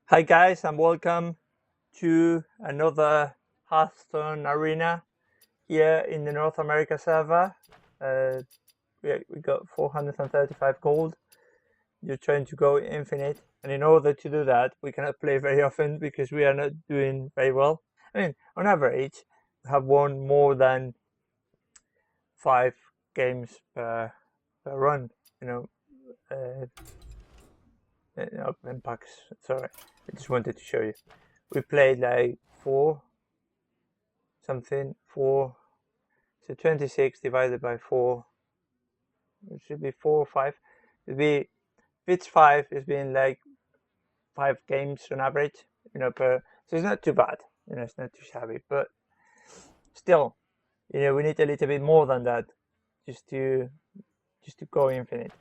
Hi guys, and welcome to another Hearthstone arena here in the North America server. Uh, we got 435 gold. You're trying to go infinite, and in order to do that, we cannot play very often because we are not doing very well. I mean, on average, we have won more than 5 games per run. You know, uh, open packs. Sorry, I just wanted to show you. We played like four, so 26 divided by 4, it should be 4 or 5. It'd be, if it's 5, it's been like 5 games on average, per, so it's not too bad, it's not too shabby, but still, we need a little bit more than that just to go infinite.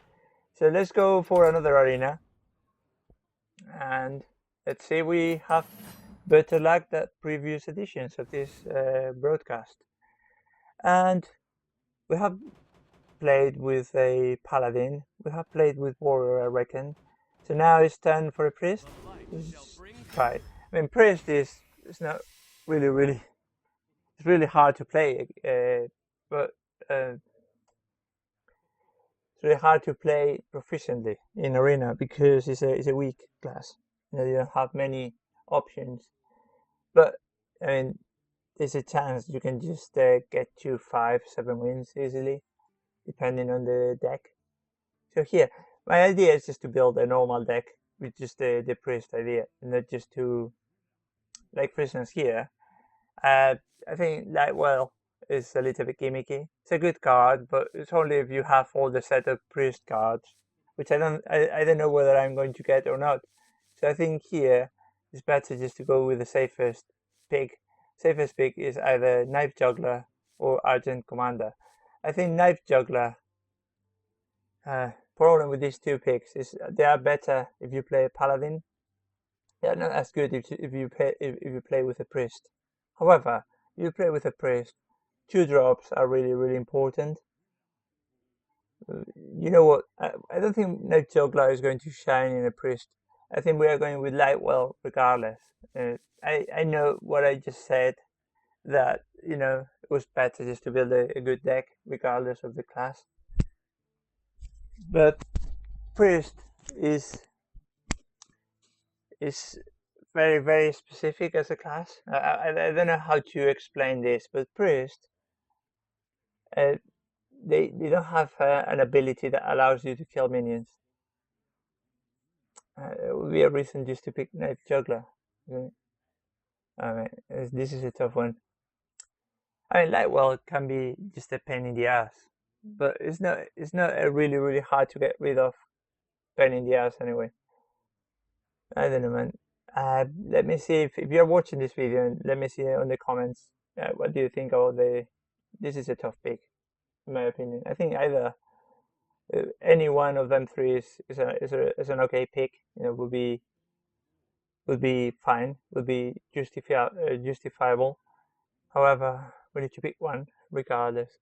So let's go for another arena, and let's see we have better luck than previous editions of this broadcast. And we have played with a paladin. We have played with warrior, I reckon. So now it's time for a priest. Let's try. I mean, priest is not really. It's really hard to play, but it's really hard to play proficiently in arena because it's a weak class. You don't have many options. But I mean, there's a chance you can just get to 5-7 wins easily, depending on the deck. So here, my idea is just to build a normal deck with just the priest idea, and not just to, like for instance here, I think Lightwell is a little bit gimmicky. It's a good card, but it's only if you have all the set of priest cards, which I don't know whether I'm going to get or not. So I think here it's better just to go with the safest pick. Safest pick is either Knife Juggler or Argent Commander. I think Knife Juggler, problem with these two picks is they are better if you play Paladin. They are not as good if you play with a Priest. However, if you play with a Priest, 2 drops are really important. You know what? I don't think Night Juggler is going to shine in a Priest. I think we are going with Lightwell regardless. I know what I just said, that it was better just to build a good deck regardless of the class. But Priest is is very specific as a class. I don't know how to explain this, but Priest, uh, they don't have an ability that allows you to kill minions. It would be a reason just to pick Knife Juggler. This is a tough one. I mean, Lightwell can be just a pain in the ass, but it's not a really hard to get rid of pain in the ass anyway. I don't know, man. Let me see if you're watching this video. Let me see on the comments. What do you think about the? This is a tough pick, in my opinion. I think either any one of them three is an okay pick. Would be fine. Would be justifiable. However, we need to pick one regardless.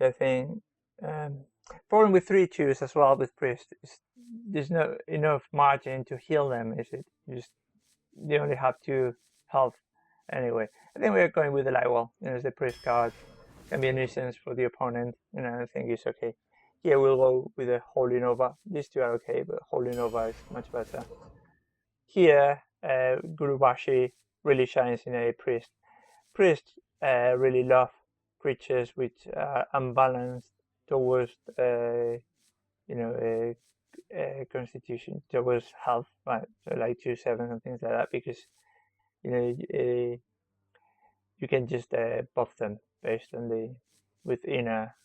I think problem with 3/2s as well with priest is there's not enough margin to heal them. Is it? They only have 2 health anyway. I think we're going with the Lightwell. As the priest card can be a nuisance for the opponent. I think it's okay. Here we'll go with a Holy Nova. These two are okay, but Holy Nova is much better. Here, Gurubashi really shines in a priest. Priests really love creatures which are unbalanced towards, constitution, towards health, right? So like 2/7 and things like that, because you can just buff them based on with inner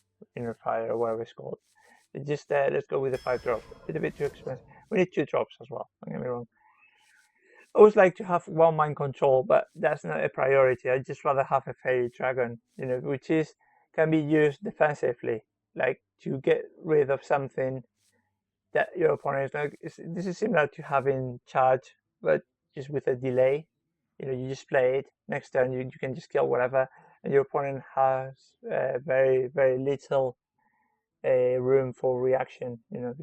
fire or whatever it's called. Just let's go with the 5 drop. It's a bit too expensive. We need 2 drops as well. Don't get me wrong. I always like to have one mind control, but that's not a priority. I just rather have a fairy dragon, which can be used defensively, like to get rid of something that your opponent is not. This is similar to having charge, but just with a delay. You just play it. Next turn, you can just kill whatever, and your opponent has very little room for reaction, because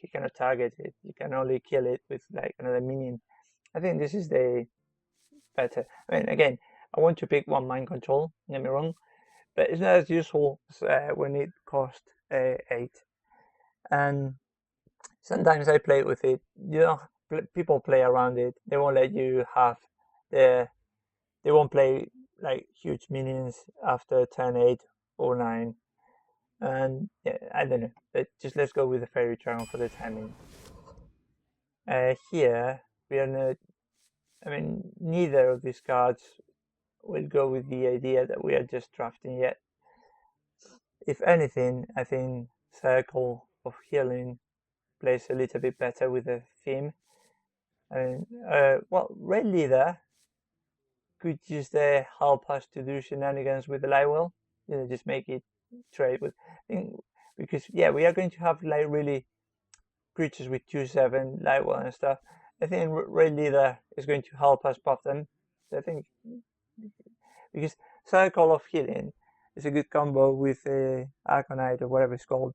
he cannot target it. You can only kill it with like another minion. I think this is the better. I mean, again, I want to pick one mind control. Don't get me wrong, but it's not as useful when it costs 8. And sometimes I play with it. People play around it. They won't let you have the. They won't play like huge minions after turn 8 or 9. And yeah, I don't know. But just let's go with the fairy dragon for the timing. Here we are not. I mean, neither of these cards will go with the idea that we are just drafting yet. If anything, I think Circle of Healing plays a little bit better with the theme. I mean, well, Red Leader could just help us to do shenanigans with the Lightwell. Just make it trade with. Because yeah, we are going to have like really creatures with 2/7 Lightwell and stuff. I think Red Leader is going to help us buff them. I think because Circle of Healing is a good combo with Arcanite or whatever it's called.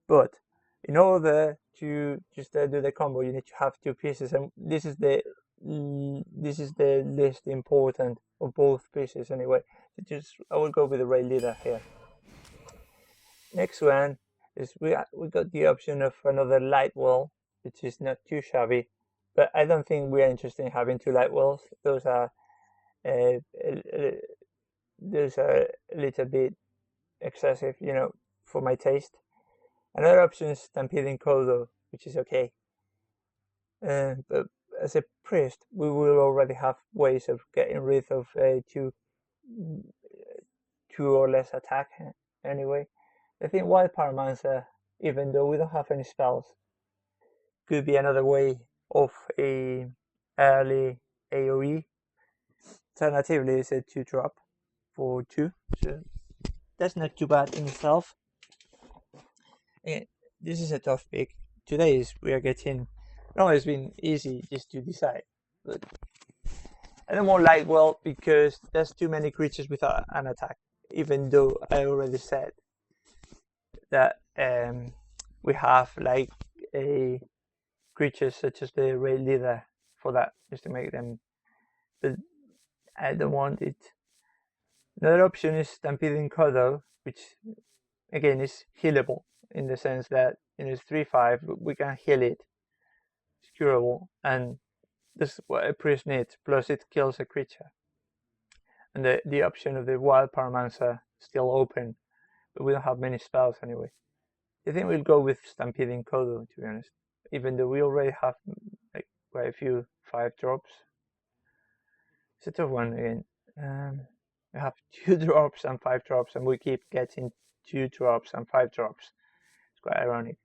But in order to just do the combo, you need to have 2 pieces, and this is the least important of both pieces anyway. I will go with the Red Leader here. Next one is we got the option of another Lightwell, which is not too shabby, but I don't think we are interested in having 2 Lightwells. Those are a little bit excessive, for my taste. Another option is Stampeding Kodo, which is okay. But as a priest, we will already have ways of getting rid of two or less attack anyway. I think Wild Pyromancer, even though we don't have any spells, could be another way of a early AoE. Alternatively, it's a 2-drop for 2, so that's not too bad in itself. And this is a tough pick. Today we are getting. No, it's been easy just to decide, but I don't want Lightwell because there's too many creatures without an attack. Even though I already said that we have like a creatures such as the Red Leader for that, just to make them. But I don't want it. Another option is Stampeding Kodo, which again is healable in the sense that it's 3/5. We can heal it. It's curable, and this is what a priest needs. Plus, it kills a creature. And the option of the Wild Pyromancer still open, but we don't have many spells anyway. I think we'll go with Stampeding Kodo, to be honest. Even though we already have like quite a few 5-drops. It's a tough one again. We have 2 drops and 5-drops, and we keep getting 2 drops and 5-drops. It's quite ironic.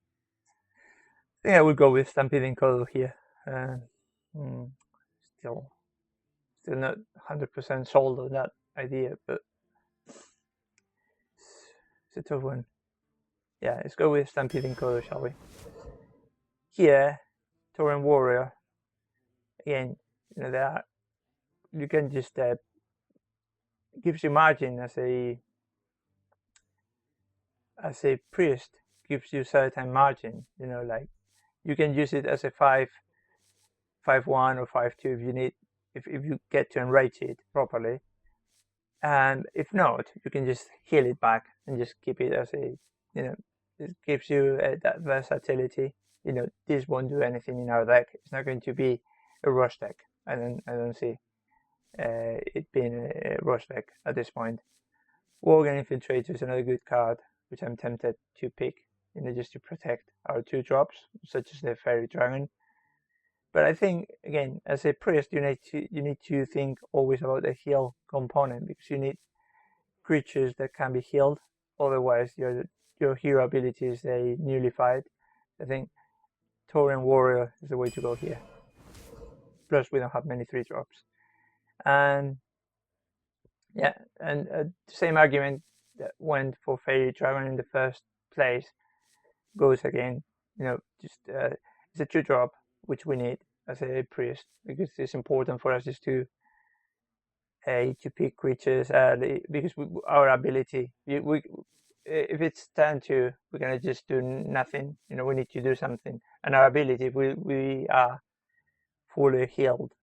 I think I would go with Stampeding Kodo here. Still not 100% sold on that idea, but it's a tough one. Yeah, let's go with Stampeding Kodo, shall we? Here, Tauren Warrior. Again, you can just gives you margin as a priest, gives you certain margin. Like you can use it as a 5/1 or 5/2 if you need, if you get to enrage it properly. And if not, you can just heal it back and just keep it as a, it gives you that versatility. This won't do anything in our deck. It's not going to be a rush deck. I don't see it being a rush deck at this point. Worgen Infiltrator is another good card, which I'm tempted to pick, just to protect our 2-drops, such as the Fairy Dragon. But I think, again, as a priest, you need to think always about the heal component, because you need creatures that can be healed. Otherwise, your hero ability is a nullified. I think Tauren Warrior is the way to go here. Plus, we don't have many 3-drops. And yeah, and the same argument that went for Fairy Dragon in the first place goes again. Just it's a 2-drop, which we need as a priest, because it's important for us just to pick creatures early, because our ability, if it's turn 2, we're gonna just do nothing. We need to do something, and our ability, we are fully healed,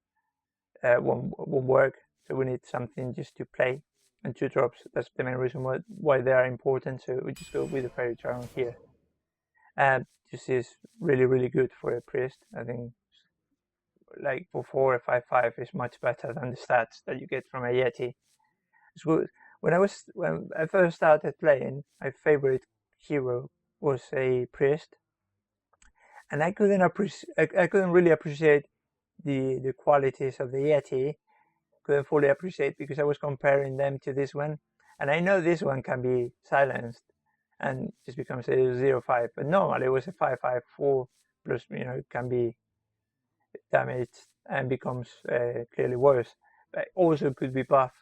won't work. So we need something just to play, and 2 drops. That's the main reason why they are important. So we just go with the fairy charm here. This is really, really good for a priest. I think like for 4 or 5/5 is much better than the stats that you get from a Yeti. It's good. When I first started playing, my favorite hero was a priest, and I couldn't really appreciate the qualities of the Yeti. Couldn't fully appreciate because I was comparing them to this one, and I know this one can be silenced and just becomes a 0/5, but normally it was a 5/5/4 plus. It can be damaged and becomes clearly worse. But also could be buffed,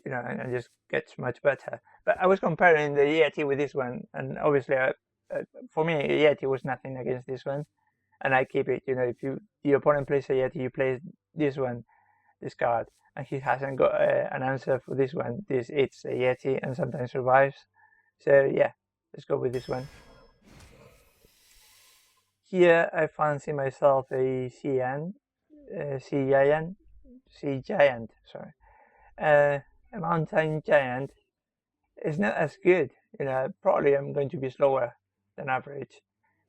and just gets much better. But I was comparing the Yeti with this one, and obviously, for me, Yeti was nothing against this one, and I keep it. If the opponent plays a Yeti, you play this one, this card, and he hasn't got an answer for this one. It's a Yeti, and sometimes survives. So yeah, let's go with this one. Here I fancy myself a sea giant. Sorry, a mountain giant. It's not as good. Probably I'm going to be slower than average,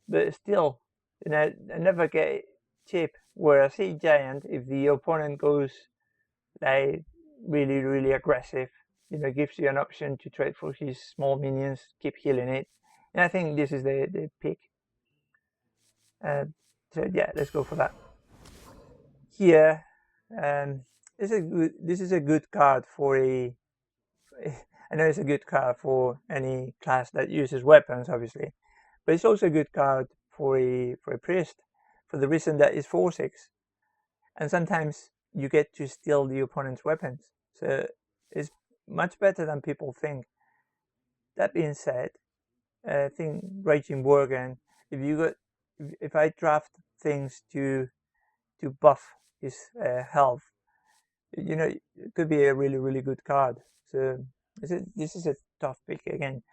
but still, I never get cheap. Where a sea giant, if the opponent goes like really, really aggressive, gives you an option to trade for his small minions, keep healing it. And I think this is the pick. So yeah, let's go for that. Here, this is a good card for a. I know it's a good card for any class that uses weapons, obviously, but it's also a good card for a priest, for the reason that it's 4/6, and sometimes you get to steal the opponent's weapons. So it's much better than people think. That being said, I think Raging Worgen, if I draft things to buff his health, it could be a really, really good card. So this is a tough pick again,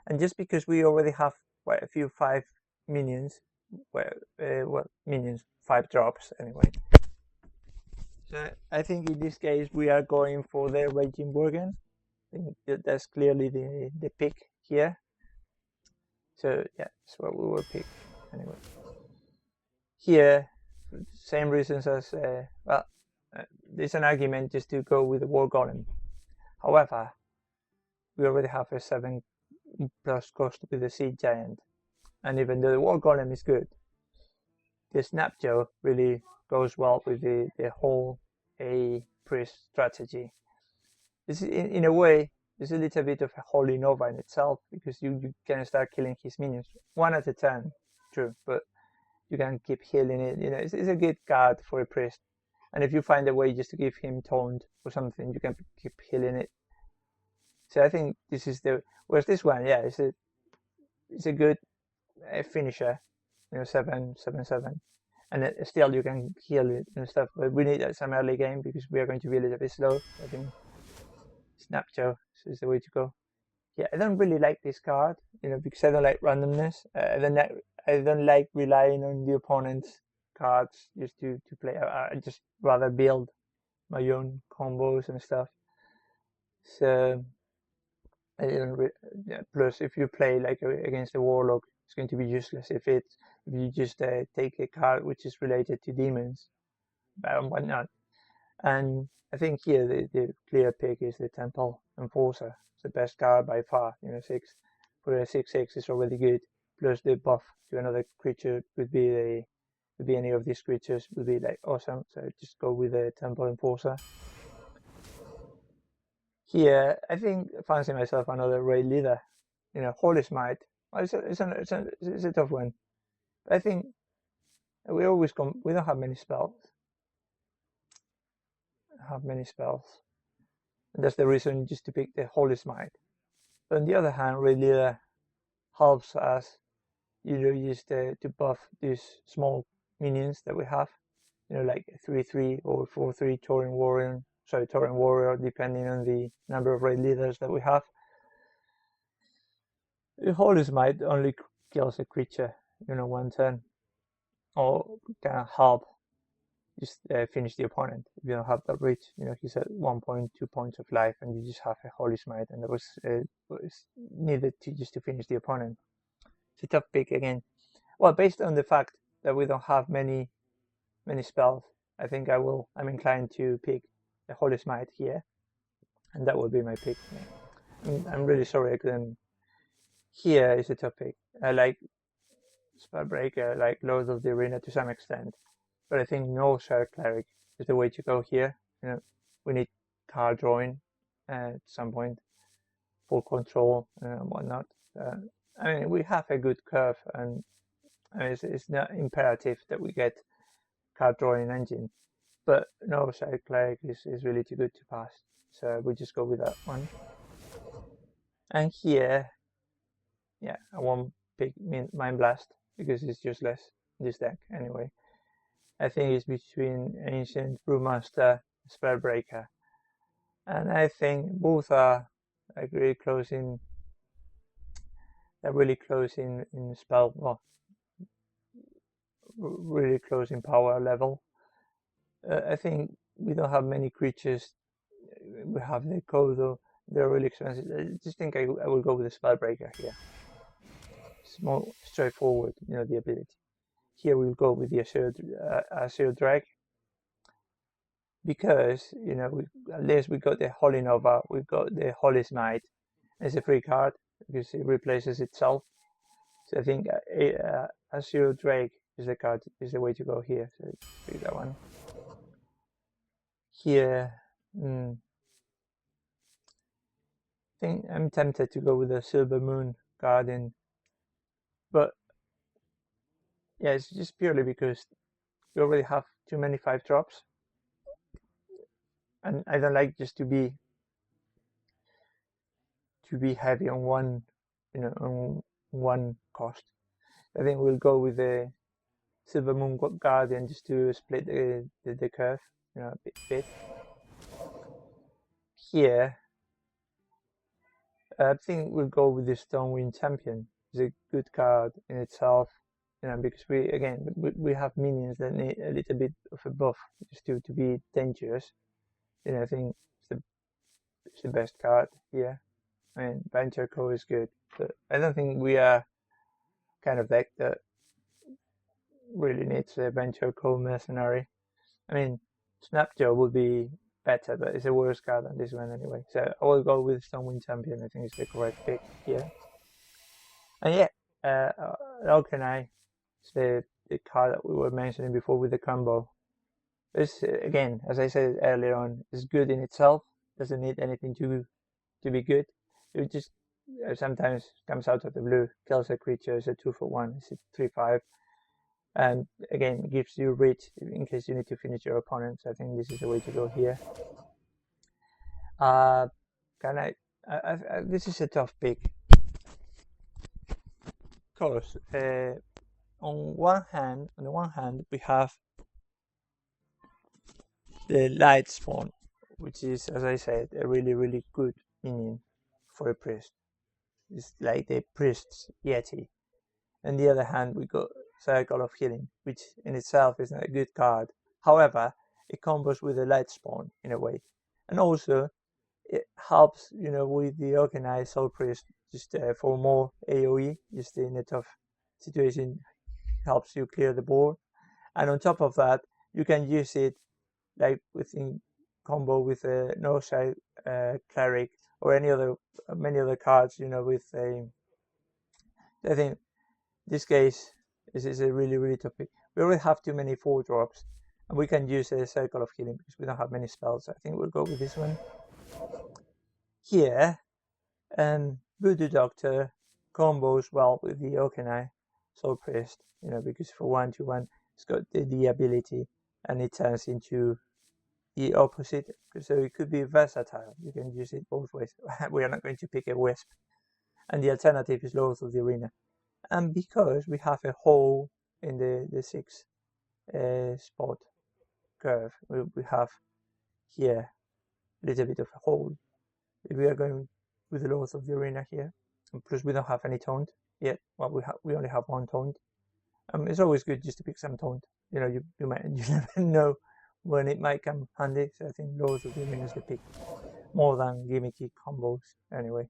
and just because we already have quite a few 5 minions, minions 5 drops anyway. So I think in this case we are going for the Raging Worgen. I think that's clearly the pick here. So yeah, that's what we will pick anyway. Here, same reasons as there's an argument just to go with the War Golem. However, we already have a 7+ cost with the Sea Giant, and even though the War Golem is good, the Snapjaw really goes well with the whole A priest strategy. This is, in a way, there's a little bit of a Holy Nova in itself, because you can start killing his minions one at a time, true, but you can keep healing it. It's a good card for a priest, and if you find a way just to give him taunt or something, you can keep healing it. So I think this is whereas this one, yeah, it's a good finisher, 7/7/7, and still you can heal it and stuff. But we need some early game because we are going to be a little bit slow. I think Snapjaw is the way to go. Yeah, I don't really like this card, because I don't like randomness. I don't like relying on the opponent's cards just to play. I just rather build my own combos and stuff. So I don't. Plus, if you play like against a warlock, it's going to be useless if you just take a card which is related to demons. But why not? And I think here the clear pick is the Temple Enforcer. It's the best card by far. 6 for a 6/6 is already good. Plus the buff to another creature could be any of these creatures would be like awesome. So just go with the Temple Enforcer. Here, I think fancy myself another raid leader. Holy Smite. Well, it's a tough one. I think we don't have many spells. And that's the reason just to pick the Holy Smite. But on the other hand, raid leader helps us, just to buff these small minions that we have. Like 3/3 or 4/3 Tauren Warrior, depending on the number of raid leaders that we have. The Holy Smite only kills a creature, one turn, or can help just finish the opponent. If you don't have that reach, he's at 1.2 points of life, and you just have a Holy Smite, and that was needed to finish the opponent. It's a tough pick again. Well, based on the fact that we don't have many spells, I think I'm inclined to pick the Holy Smite here, and that will be my pick. I'm really sorry I couldn't. Here is a tough pick. I like Spellbreaker, I like Lord of the Arena to some extent, but I think no Shard Cleric is the way to go here. We need card drawing at some point, full control and whatnot. I mean, we have a good curve, and it's not imperative that we get card drawing engine, but no Shard Cleric is really too good to pass. So we just go with that one. And here, yeah, I won't pick Mind Blast because it's useless in this deck anyway. I think it's between Ancient, Brewmaster, Spellbreaker, and I think both are like really close in. They're really close in spell, well, really close in power level. I think we don't have many creatures. We have the Kodo. They're really expensive. I just think I will go with the Spellbreaker here. It's more straightforward, the ability. Here we'll go with the Azure Drag, because at least we got the Holy Nova, we got the Holy Smite as a free card because it replaces itself. So I think Azure Drake is the way to go here. So pick that one. Here, I think I'm tempted to go with the Silver Moon Guardian, but yeah, it's just purely because we already have too many 5-drops, and I don't like just to be heavy on one cost. I think we'll go with the Silver Moon Guardian just to split the curve, a bit. Here, I think we'll go with the Stonewind Champion. It's a good card in itself, because we have minions that need a little bit of a buff just to be dangerous. I think it's the best card here. I mean, Venture Co is good, but I don't think we are kind of deck that really needs a Venture Co mercenary. I mean, Snapjaw would be better, but it's a worse card than this one anyway. So I will go with Stonewind Champion. I think it's the correct pick here. And yeah, Alkanai is the card that we were mentioning before with the combo. This, again, as I said earlier on, is good in itself. Doesn't need anything to be good. It just sometimes comes out of the blue, kills a creature. It's a 2-for-1. It's a 3/5. And again, it gives you reach in case you need to finish your opponent. So I think this is the way to go here. This is a tough pick. Of course, on the one hand, we have the Light Spawn, which is, as I said, a really, really good minion for a priest. It's like the priest's Yeti. On the other hand, we got Circle of Healing, which in itself is not a good card. However, it combos with the Light Spawn in a way, and also it helps, with the Organized Soul Priest just for more AOE, just in a tough situation, helps you clear the board. And on top of that, you can use it like within combo with a No-Side Cleric or many other cards, with a. I think this case is a really, really tough pick. We already have too many 4-drops, and we can use a Circle of Healing because we don't have many spells. I think we'll go with this one. Here, Voodoo Doctor combos well with the Okanai Soul Priest, because for 1/1 it's got the ability, and it turns into the opposite, so it could be versatile. You can use it both ways. We are not going to pick a Wisp, and the alternative is Lords of the Arena. And because we have a hole in the 6 spot curve, we have here a little bit of a hole. We are going with the Lords of the Arena here. Plus, we don't have any toned yet. Well, we only have one toned. It's always good just to pick some toned. You know, you never know when it might come handy. So I think those would be minions to pick more than gimmicky combos. Anyway,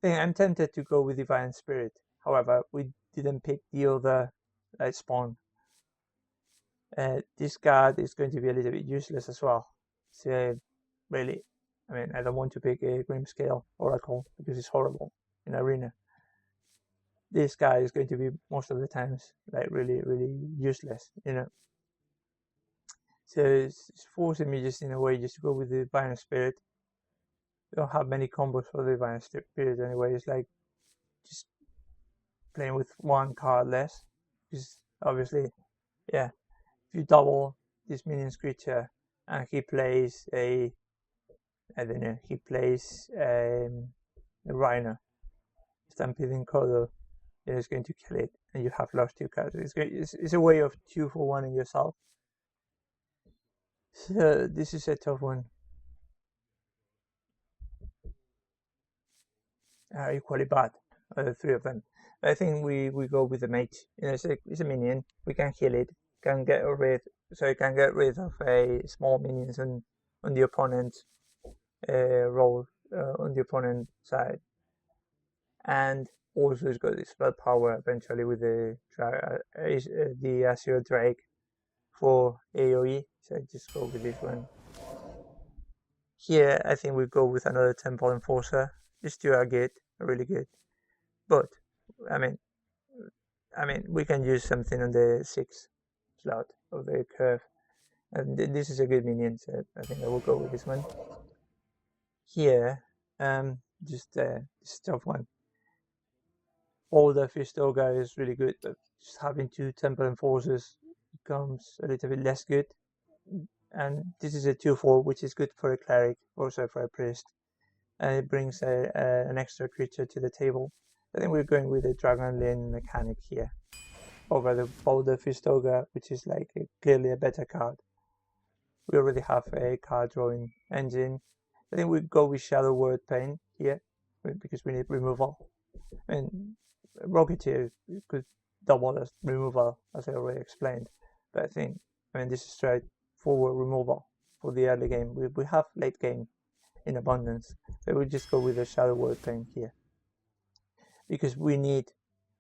I'm tempted to go with Divine Spirit. However, we didn't pick the other spawn. This card is going to be a little bit useless as well. So really, I mean, I don't want to pick a Grimscale Oracle because it's horrible in Arena. This guy is going to be most of the times like really, really useless, you know. So it's forcing me just in a way just to go with the Divine Spirit. We don't have many combos for the Divine Spirit anyway. It's like just playing with one card less. Because obviously, yeah, if you double this minion's creature and he plays a, I don't know, he plays a Rhino, Stampeding Kodo, then it's going to kill it, and you have lost 2 cards. It's a way of 2 for 1 in yourself. So this is a tough one. Equally bad, the 3 of them. I think we go with the mage. You know, it's a minion. We can heal it. Can get rid. So you can get rid of a small minions on the opponent's roll on the opponent side, and also it's got spell power eventually with the Azure Drake for AoE. So I just go with this one. Here I think we go with another Temple Enforcer. These 2 are good, really good. But I mean we can use something on the 6 slot of the curve. And this is a good minion, so I think I will go with this one. Here, just this tough one. All the Fist Ogre is really good, but just having 2 Temple Enforcers becomes a little bit less good. And this is a 2/4, which is good for a cleric, also for a priest. And it brings an extra creature to the table. I think we're going with the Dragon Lane mechanic here over the Boulder Fist Ogre, which is like clearly a better card. We already have a card drawing engine. I think we go with Shadow Word Pain here because we need removal. And Rocketeer could double as removal, as I already explained. But I mean, this is straightforward removal for the early game. We have late game in abundance. So we just go with the Shadow Word Pain here. Because we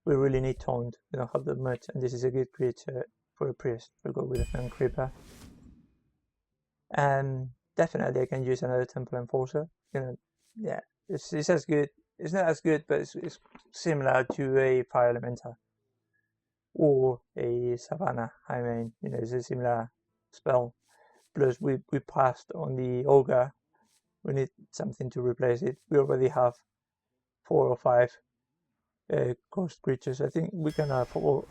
really need toned. We don't have that much, and this is a good creature for a priest. We'll go with a Fen Creeper. And definitely I can use another Temple Enforcer. You know, yeah, it's as good. It's not as good, but it's similar to a Fire Elemental or a Savannah Highmane. You know, it's a similar spell. Plus, we passed on the Ogre. We need something to replace it. We already have 4 or 5 ghost creatures. I think we can afford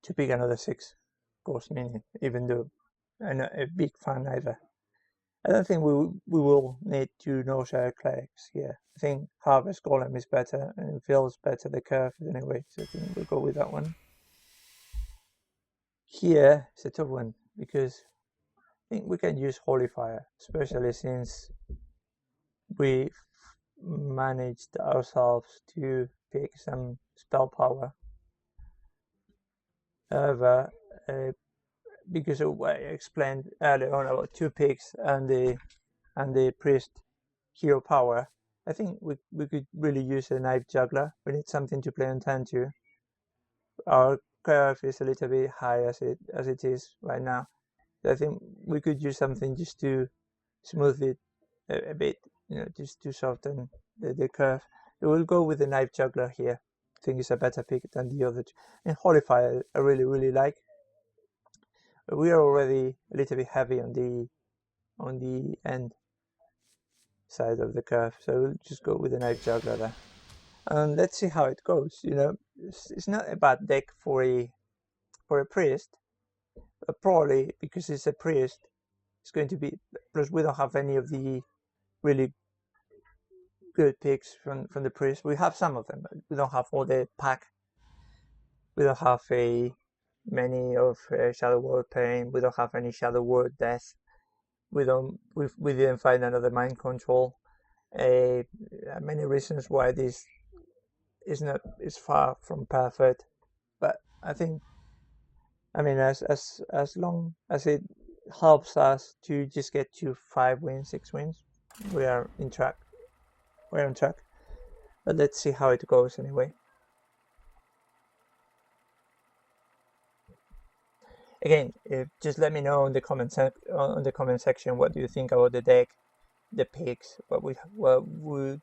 to pick another 6 ghost minion, even though I'm not a big fan either. I don't think we will need 2 no-share clerics here. I think Harvest Golem is better and it feels better the curve anyway, so I think we'll go with that one. Here it's a tough one because I think we can use Holy Fire, especially since we managed ourselves to pick some spell power. However, because of what I explained earlier on about 2 picks and the priest hero power, I think we could really use a Knife Juggler. We need something to play on turn 2. Our curve is a little bit high as it is right now. So I think we could use something just to smooth it a bit, you know, just to soften the curve. So we'll go with the Knife Juggler here. I think it's a better pick than the other 2. And Holy Fire I really like. But we are already a little bit heavy on the end side of the curve, so we'll just go with the Knife Juggler there. And let's see how it goes. You know, it's not a bad deck for a priest, but probably because it's a priest, it's going to be. Plus, we don't have any of the really good picks from the priest. We have some of them, but we don't have all the pack. We don't have many of Shadow Word Pain. We don't have any Shadow Word Death. We didn't find another Mind Control. Many reasons why this is far from perfect, but I think, I mean, as long as it helps us to just get to 5 wins, 6 wins, we are in track. We're on track. But let's see how it goes anyway. Again, just let me know in the comment section what do you think about the deck, the picks, what would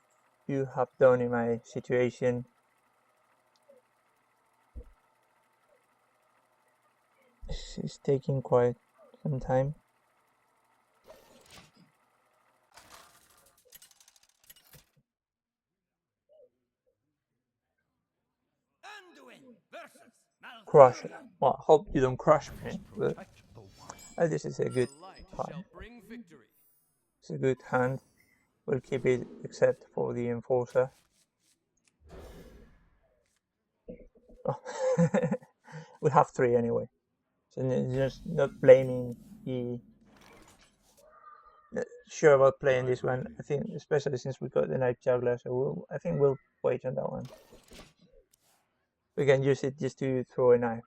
you have done in my situation. This is taking quite some time. Crush. Well, I hope you don't crush me, but this is a good card. It's a good hand. We'll keep it except for the Enforcer. Oh. We have 3 anyway. So just not blaming the... Sure about playing this one. I think, especially since we got the Night Juggler, so I think we'll wait on that one. We can use it just to throw a knife.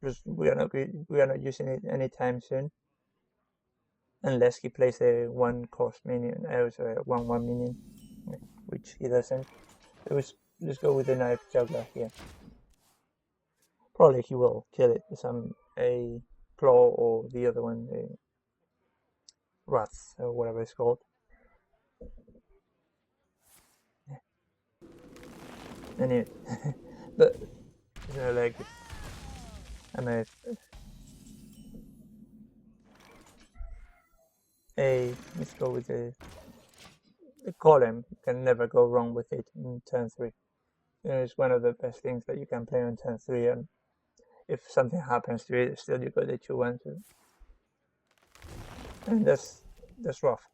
Because we are not using it anytime soon. Unless he plays a 1-cost minion, also a 1/1 minion, which he doesn't. So let's go with the Night Juggler here. Probably he will kill it with a claw or the other one, a wrath or whatever it's called. I knew it. But like, I'm let's go with the golem. You can never go wrong with it in turn 3. It's one of the best things that you can play on turn 3, and if something happens to it, still you got the 2/1 too. And that's rough.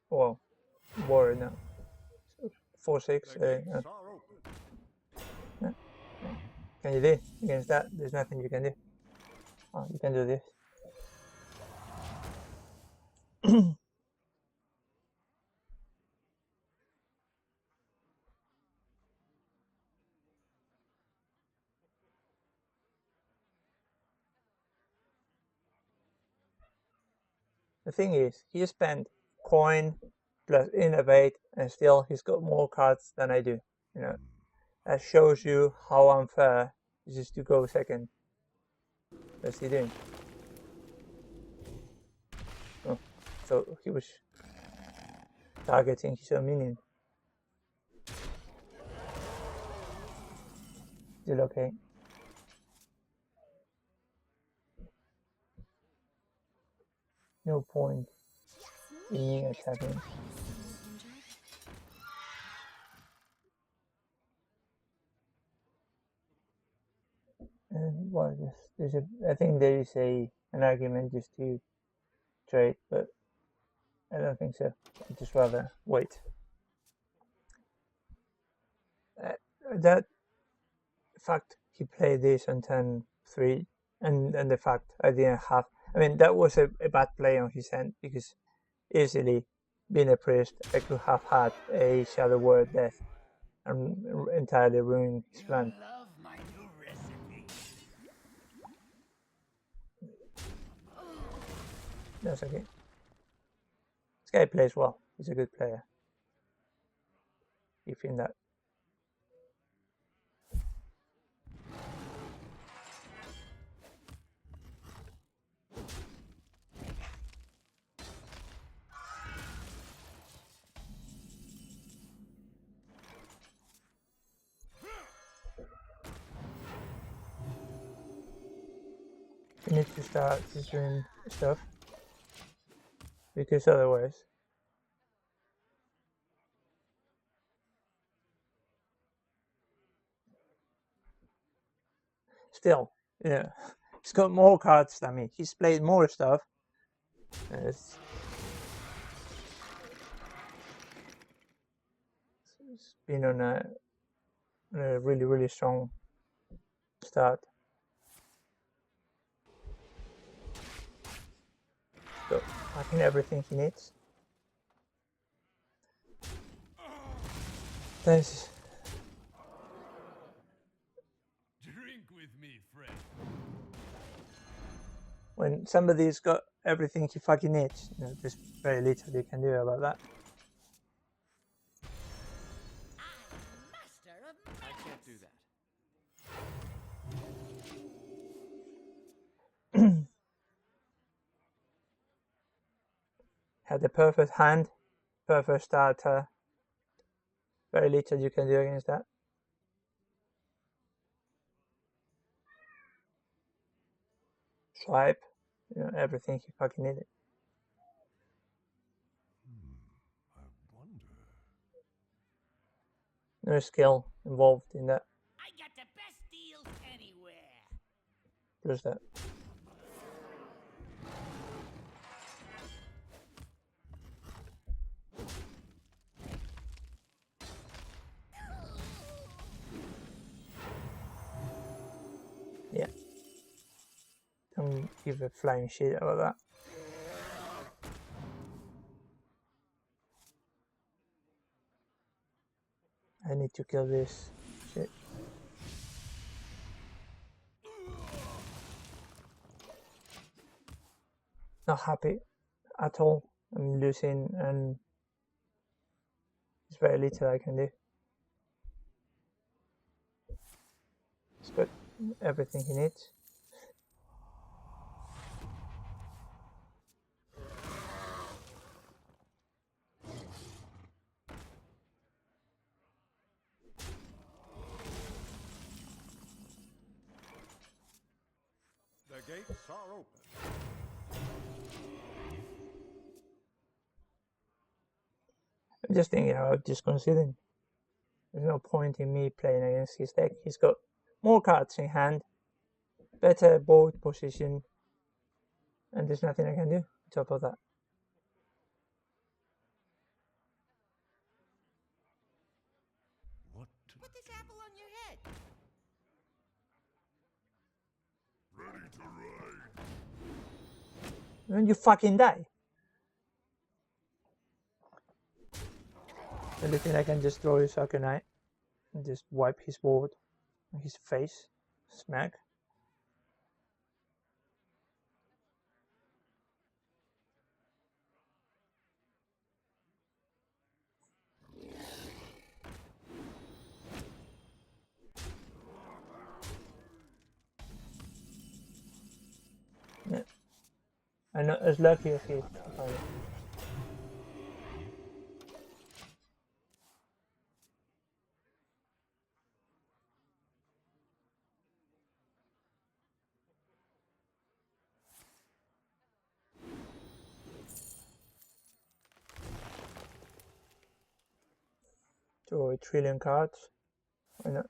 Well, war now. 4/6. Yeah. Can you do against that? There's nothing you can do. Oh, you can do this. The thing is, he spent coin plus innovate, and still he's got more cards than I do. You know, that shows you how unfair it is to go second. What's he doing? Oh, so he was targeting his own minion. Still okay. No point in me attacking. And well, I think there is an argument just to trade, but I don't think so. I'd just rather wait. That fact he played this on turn 3, and the fact I didn't have, I mean, that was a bad play on his end, because easily, being a priest, I could have had a Shadow Word Death and entirely ruined his plan. That's okay. This guy plays well. He's a good player. You think that? You need to start doing stuff, because otherwise, still, yeah, he's got more cards than me. He's played more stuff. It's been on a really, really strong start. So I think everything he needs. This. Drink with me, friend. When somebody's got everything he fucking needs, you know, there's very little you can do about that. I'm master of madness. I can't do that. Had the perfect hand, perfect starter. Very little you can do against that. Swipe, you know, everything he fucking needed. I wonder. No skill involved in that. I got the best deals anywhere. Just that. Yeah. Don't give a flying shit about that. I need to kill this shit. Not happy at all. I'm losing and there's very little I can do. He's got everything he needs. The gates are open. I'm just thinking about just considering. There's no point in me playing against his deck. He's got more cards in hand, better board position, and there's nothing I can do on top of that. What? Put this apple on your head. Ready to ride. When you fucking die. The only thing I can just throw is Soccer Knight and just wipe his board on his face. Smack. Yeah. I'm not as lucky as he is. Draw a trillion cards. Why not?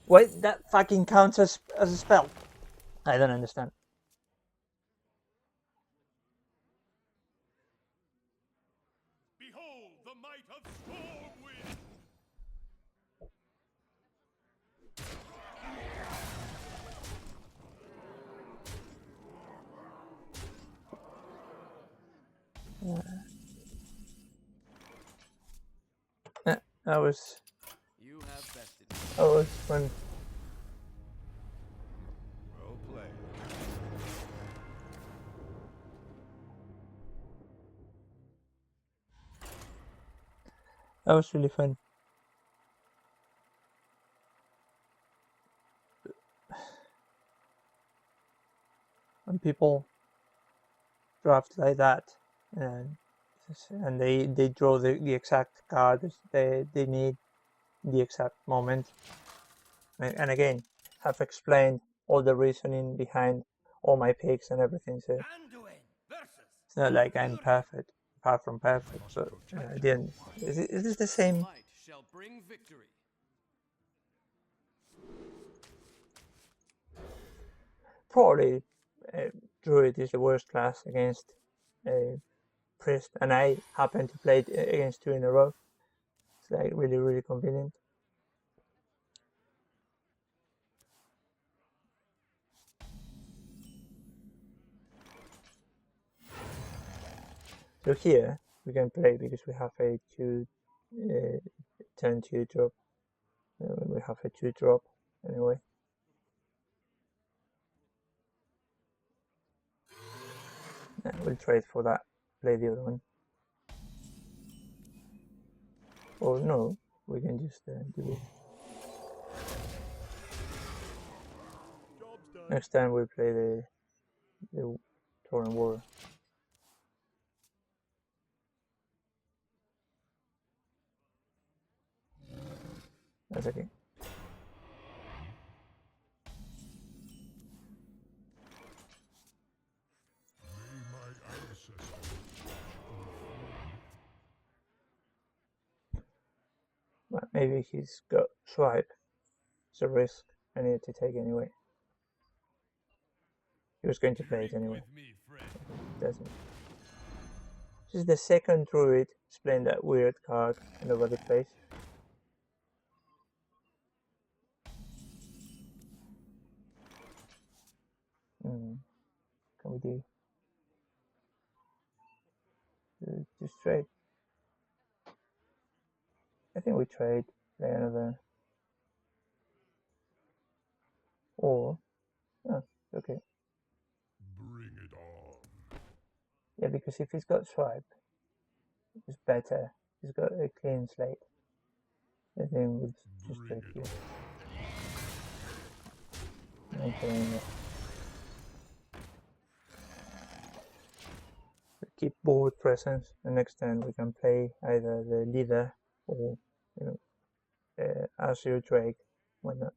Wait, that fucking counts as a spell? I don't understand. Behold the might of Stormwind. Yeah, that was You have bested. fun. Well played. That was really fun. When people draft like that and they draw the exact cards they need in the exact moment. And again, have explained all the reasoning behind all my picks and everything. So Anduin versus. it's not like I'm perfect, far from perfect. But at the end, is this the same? Might shall bring victory. Probably Druid is the worst class against Priest, and I happen to play it against two in a row. It's like really convenient. So here we can play because we have a 2 turn 2 drop. We have a 2 drop anyway. Yeah, we'll trade for that. Play the other one. Or no, we can just do it. Job's done. Next time we play the Torrent War. That's okay. May my ancestors But maybe he's got swipe. It's a risk I need to take anyway. He was going to play it anyway. me, friend. He doesn't. This is the second druid who's playing that weird card nobody plays. Can we do? Just trade. I think we trade. Play another. Or, oh, okay. Bring it on. Yeah, because if he's got swipe, it's better. He's got a clean slate. I think we'll just trade here. I'm playing it. Keep board presence, and next turn we can play either the leader or, you know, Azure Drake. Why not?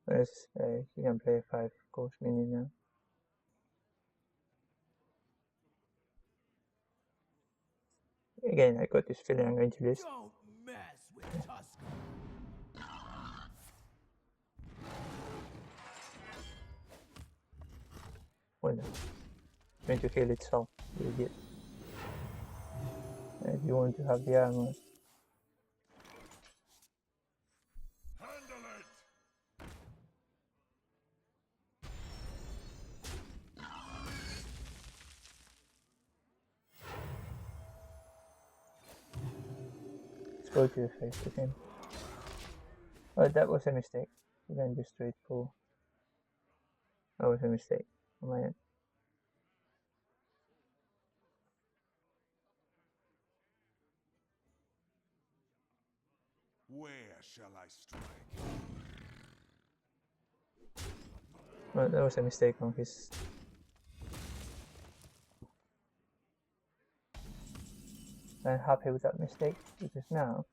Whereas you can play 5 course minion now. Again, I got this feeling I'm going to lose. Don't mess with Tusker. Why not? It's going to heal itself, you idiot. If you want to have the armor, Handle it. let's go to the face with him. Oh, that was a mistake. You can just straight pull. That was a mistake on my end. Where shall I strike? Well, that was a mistake on his. I'm happy with that mistake because now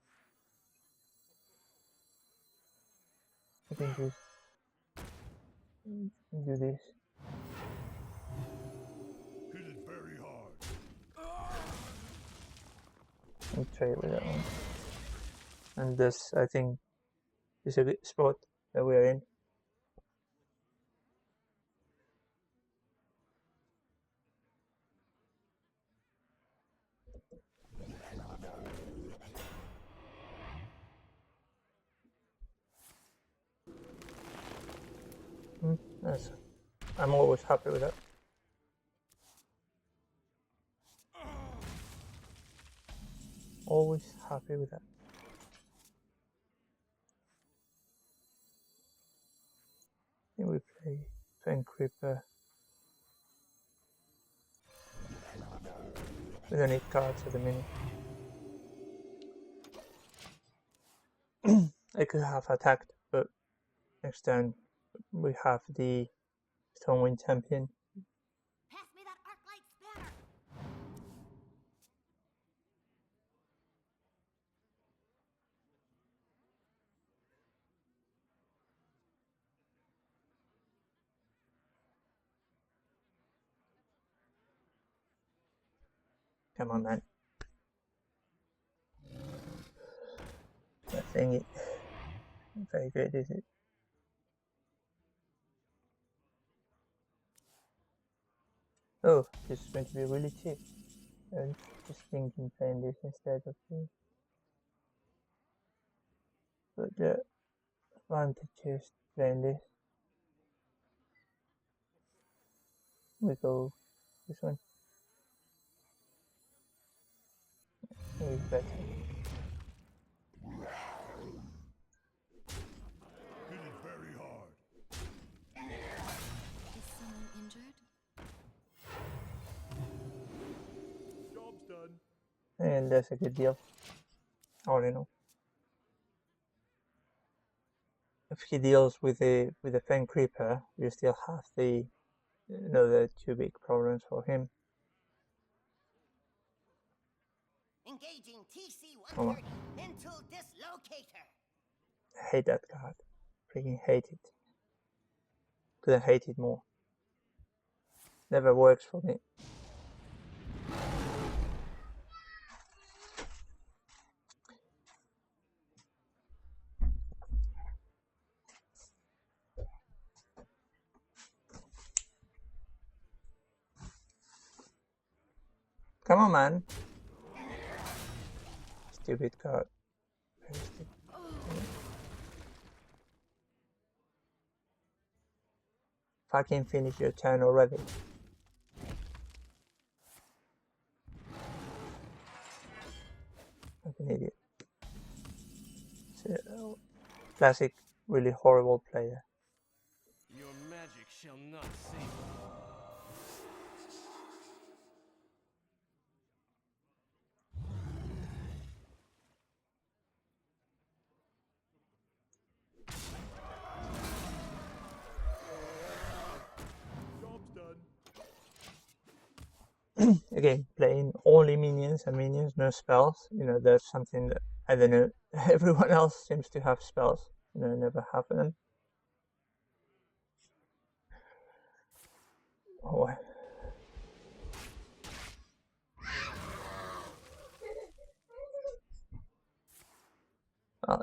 I can just do this. Hit it very hard. And trade with that one. And this, I think, is a good spot that we are in. That's, I'm always happy with that. Always happy with that. I think we play Twin Creeper. We don't need cards at the minute. I could have attacked, but next turn we have the Stormwind champion. Pass me that arc-light spanner. Come on, man. That thingy. Very good, is it? Oh, this is going to be really cheap. I was just thinking playing this instead of this. But the advantage is playing this. We go this one. It's better. mean, there's a good deal. All in all. If he deals with the Fen Creeper, you still have the the two big problems for him. Engaging TC-130 mental dislocator. I hate that card. Freaking hate it. Couldn't hate it more. Never works for me. Come on, man. Stupid card. Very stupid. Fucking finish your turn already. Like an idiot. It's a classic, really horrible player. Your magic shall not save me. Again, playing only minions and minions, no spells. That's something that, I don't know, everyone else seems to have spells. Never have them. Oh.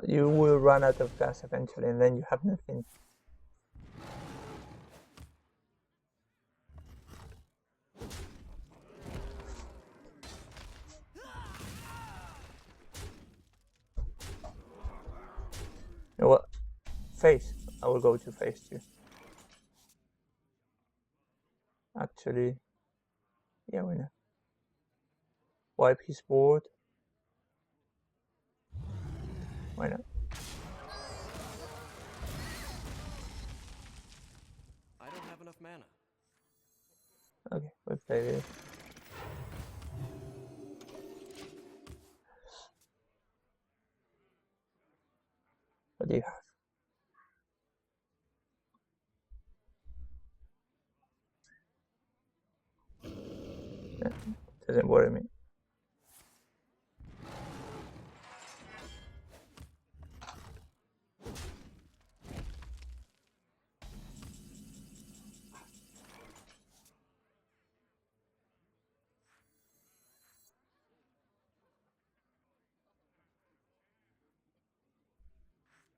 You will run out of gas eventually, and then you have nothing. You know what? Face. I will go to face too. Actually, yeah, why not? Wipe his board. Why not? I don't have enough mana. Okay, we'll play this. What do you have? Yeah, doesn't worry me.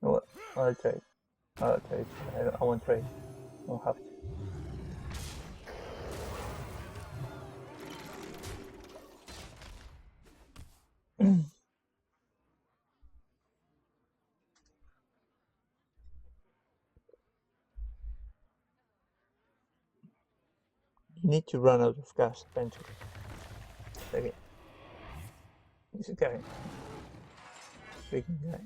You know what? I'll trade. I won't trade. I won't have to. You need to run out of gas eventually. Okay. This guy. Freaking guy.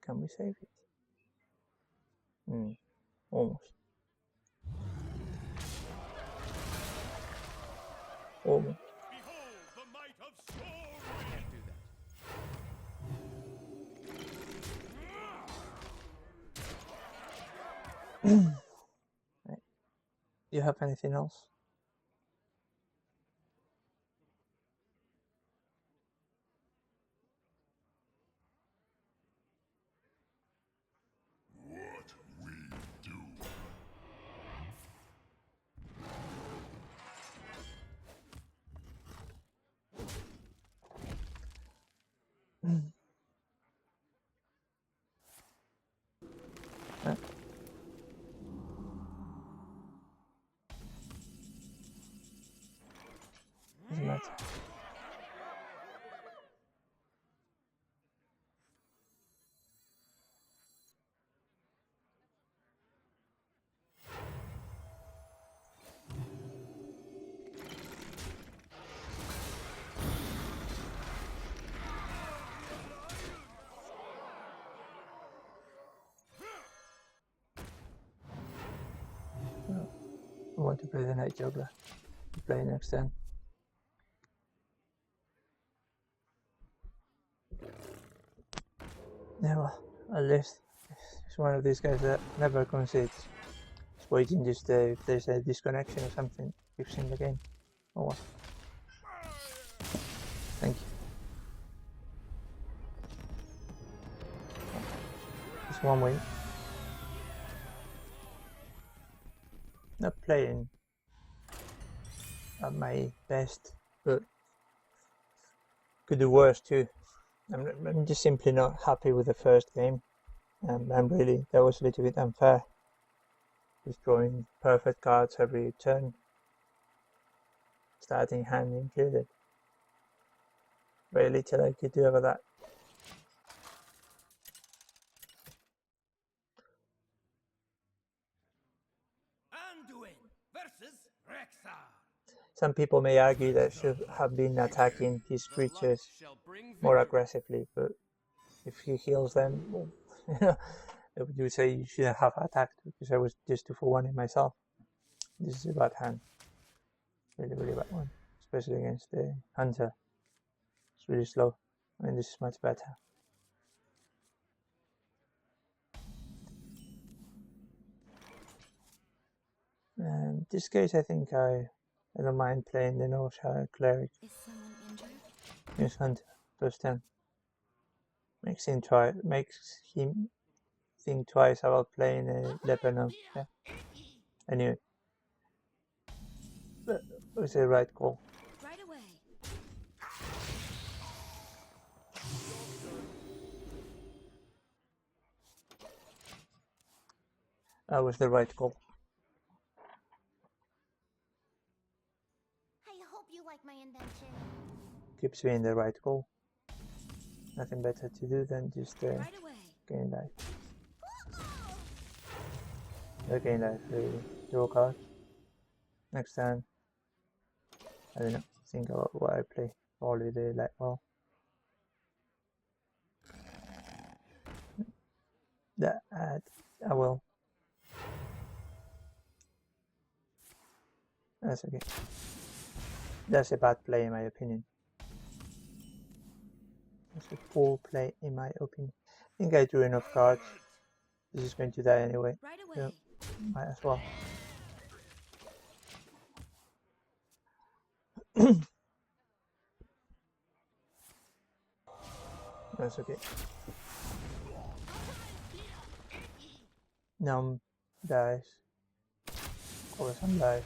Can we save it? Almost. Almost. Behold the might of storm! Can't do that. Right. Do you have anything else? What we do. Doesn't matter. to play the Night Juggler. To play next turn. Yeah, well, at least it's one of these guys that never concedes. It's waiting just if there's a disconnection or something, keeps in the game. Oh well. Thank you. It's one win. Not playing at my best, but could do worse too. I'm just simply not happy with the first game. And really, that was a little bit unfair. Just drawing perfect cards every turn, starting hand included. Very little I could do over that. Anduin versus Rexar. Some people may argue that should have been attacking his creatures more aggressively, but if he heals them, well, I would say you shouldn't have attacked because I was just 2 for 1 in myself. This is a bad hand. Really, really bad one. Especially against the hunter. It's really slow. I mean, this is much better. In this case, I think I don't mind playing the no-shot cleric. Is someone injured? Use hunter, +10. Makes him think twice about playing a leper now. Yeah. I knew it. But it was the right call. Right away. That was the right call. I hope you like my invention. Keeps being the right call. Nothing better to do than just Right away. gain life. No gain life, really. Draw a card. Next turn. I don't know. Think about what I play. Probably the light well. That I will. That's okay. That's a bad play in my opinion. That's a poor play in my opinion. I think I drew enough cards. This is going to die anyway. Right away. So might as well. That's okay. Numb dies. Or some life.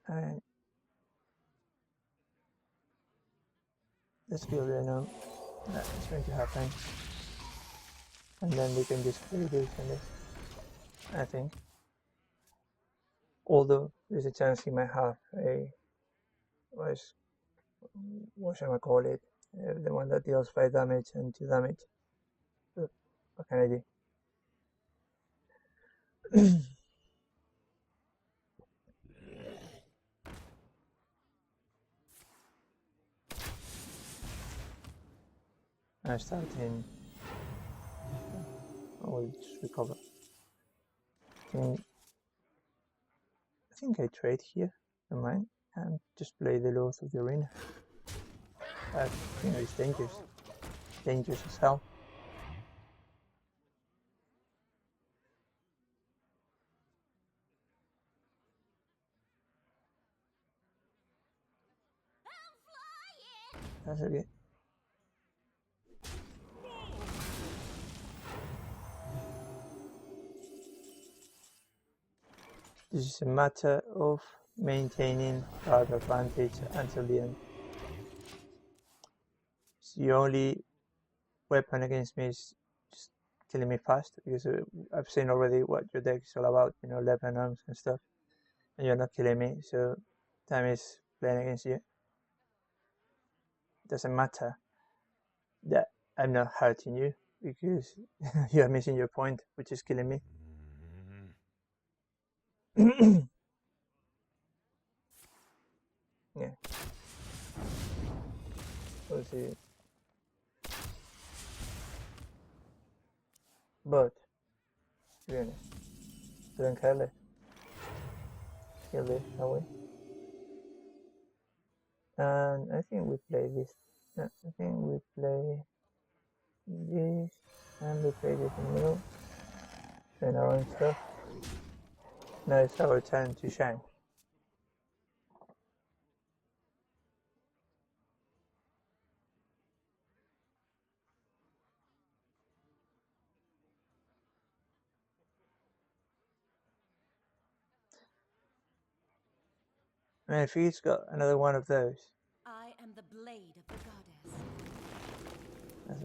And let's kill the numb. That's going to happen. And then we can just play this and this. I think. Although there's a chance he might have a what shall I call it? The one that deals 5 damage and 2 damage. But what can I do? I start in. I will just recover. I think I trade here. Never mind. And just play the Lords of the Arena. It's dangerous. Dangerous as hell. That's okay. This is a matter of maintaining card advantage until the end. So the only weapon against me is just killing me fast, because I've seen already what your deck is all about, 11 arms and stuff, and you're not killing me, so time is playing against you. Doesn't matter that I'm not hurting you, because you're missing your point, which is killing me. Yeah. We'll see. But to be honest, couldn't care less. Kill this, shall we? And I think we play this. No, I think we play this, and we play this in the middle. Doing our own stuff. Now it's our turn to shine. And if he's got another one of those, I am the blade of the goddess. that's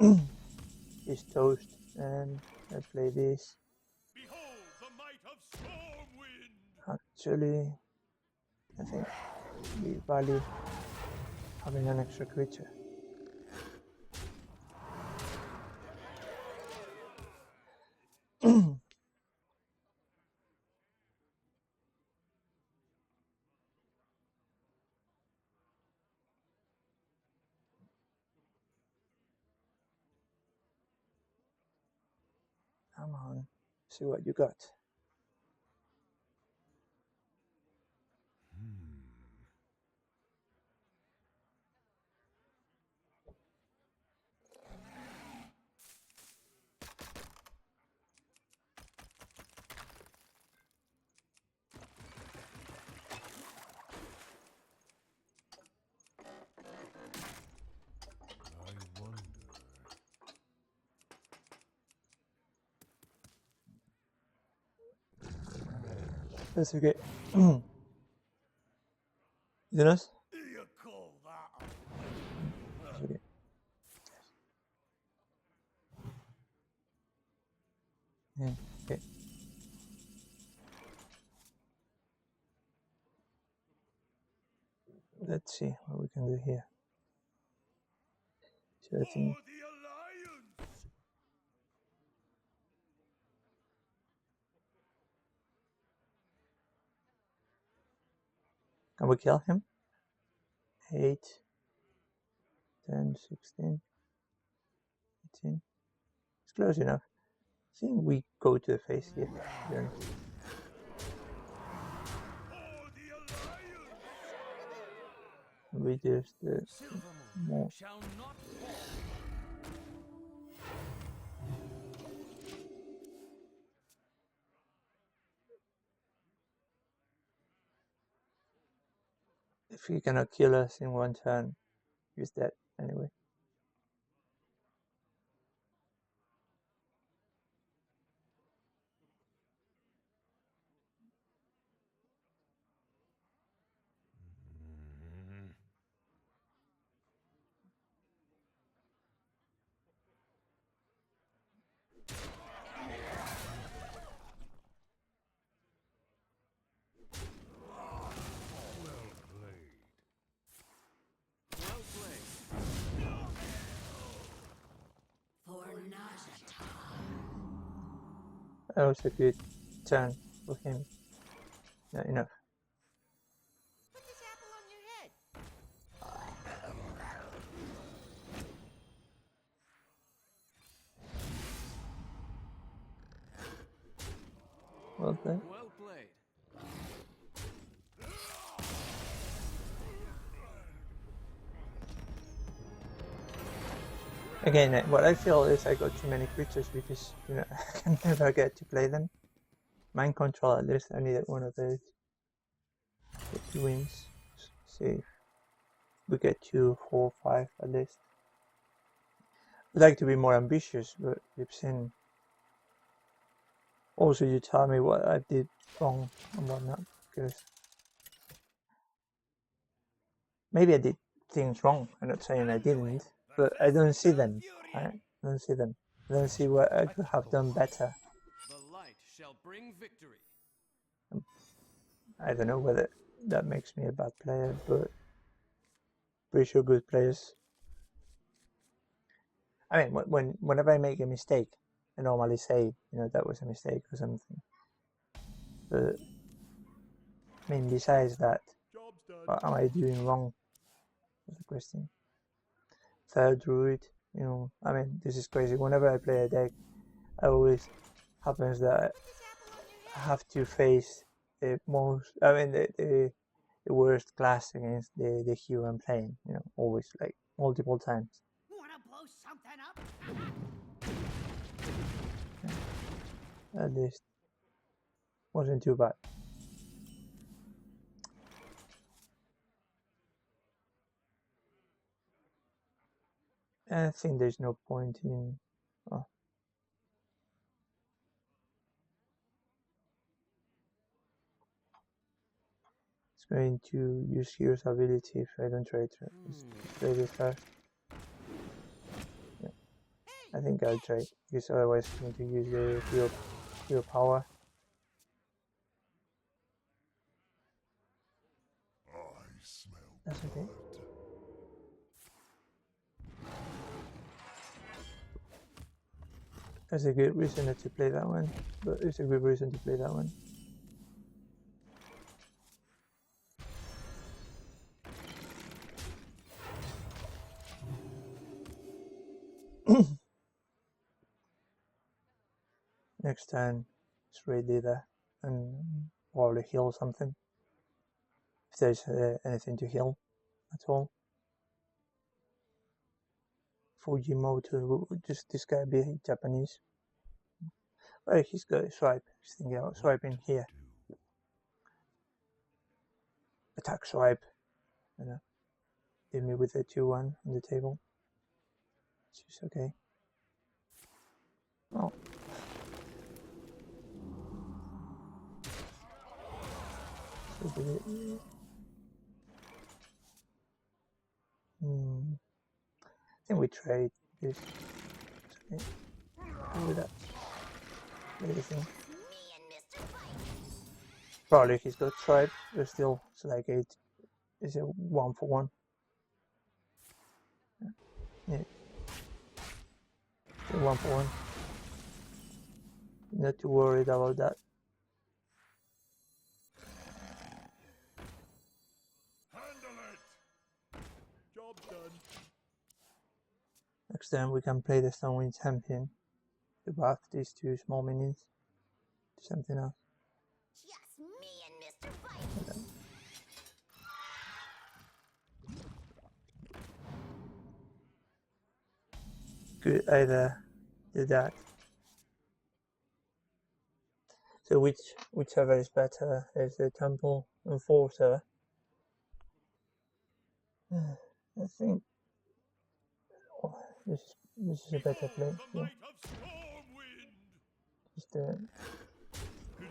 okay. He's toast, and I play this. Behold the might of Stormwind! Actually, I think we value having an extra creature. Come on, see what you got. I wonder. That's okay. You know? You call that That's okay. Yeah, okay. Let's see what we can do here. So I think For the Alliance! can we kill him? 8, 10, 16, 18. It's close enough. I think we go to the face here, to be honest. For the Alliance! We just Silvermoon more. shall not fall. If he cannot kill us in one turn, he's dead anyway. Well played. For Najata. That was a good turn for him. Not enough. Put this apple on your head. Well played. Well played. Again, what I feel is I got too many creatures because I can never get to play them. Mind control, at least I needed one of those. Get 2 wins. See if we get 2, 4, 5 at least. I'd like to be more ambitious, but you've seen. Also, you tell me what I did wrong and what not, because maybe I did things wrong. I'm not saying I didn't, but I don't see them. I don't see them. I don't see what I could have done better. The light shall bring victory. I don't know whether that makes me a bad player, but pretty sure good players. I mean, whenever I make a mistake, I normally say, that was a mistake or something. But I mean, besides that, Job's done. what am I doing wrong? That's the question. third druid. You know, I mean, this is crazy. Whenever I play a deck, I always happens that I have to face the most. I mean, the worst class against the hero I'm playing. You know, always like multiple times. Wanna blow something up? At least wasn't too bad. I think there's no point in. Oh. It's going to use hero's ability if I don't trade. Let's play this first. Yeah. I think I'll trade because otherwise I'm going to use the hero power. I smell That's okay. That's a good reason not to play that one, but it's a good reason to play that one. Next turn, it's raid leader and probably heal something. If there's anything to heal at all. Fujimoto, just this guy be Japanese. Oh, he's got a swipe. He's thinking about swiping here. Attack swipe. You know, leave me with a 2-1 on the table. It's okay. Oh. So did it. I think we trade this. It's okay. Do that. Anything. Probably he's got tribe, but still it's like it's a 1-for-1. Yeah. It's a 1-for-1. Not too worried about that. Handle it. Job done. Next time we can play the Stonewind champion to buff these two small minions to something else. Just me and Mr. Bite. Could either do that. So whichever is better is the Temple Enforcer. I think this is a better play. The Yeah. might of Stormwind. Just do it.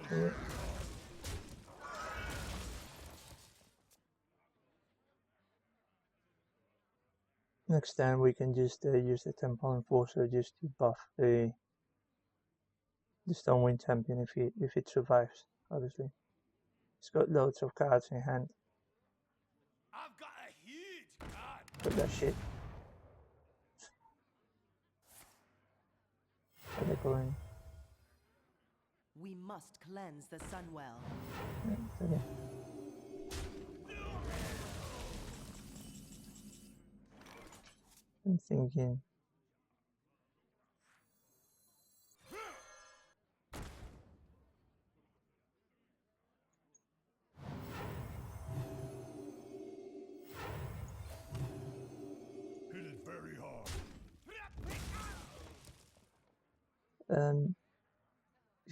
Do it. Next time we can just use the Temple Enforcer just to buff the Stonewind champion if it survives. Obviously, it's got loads of cards in hand. I've got a huge card. Put that shit. Are they going? We must cleanse the Sunwell. Yeah, okay. I'm thinking. Hit it very hard.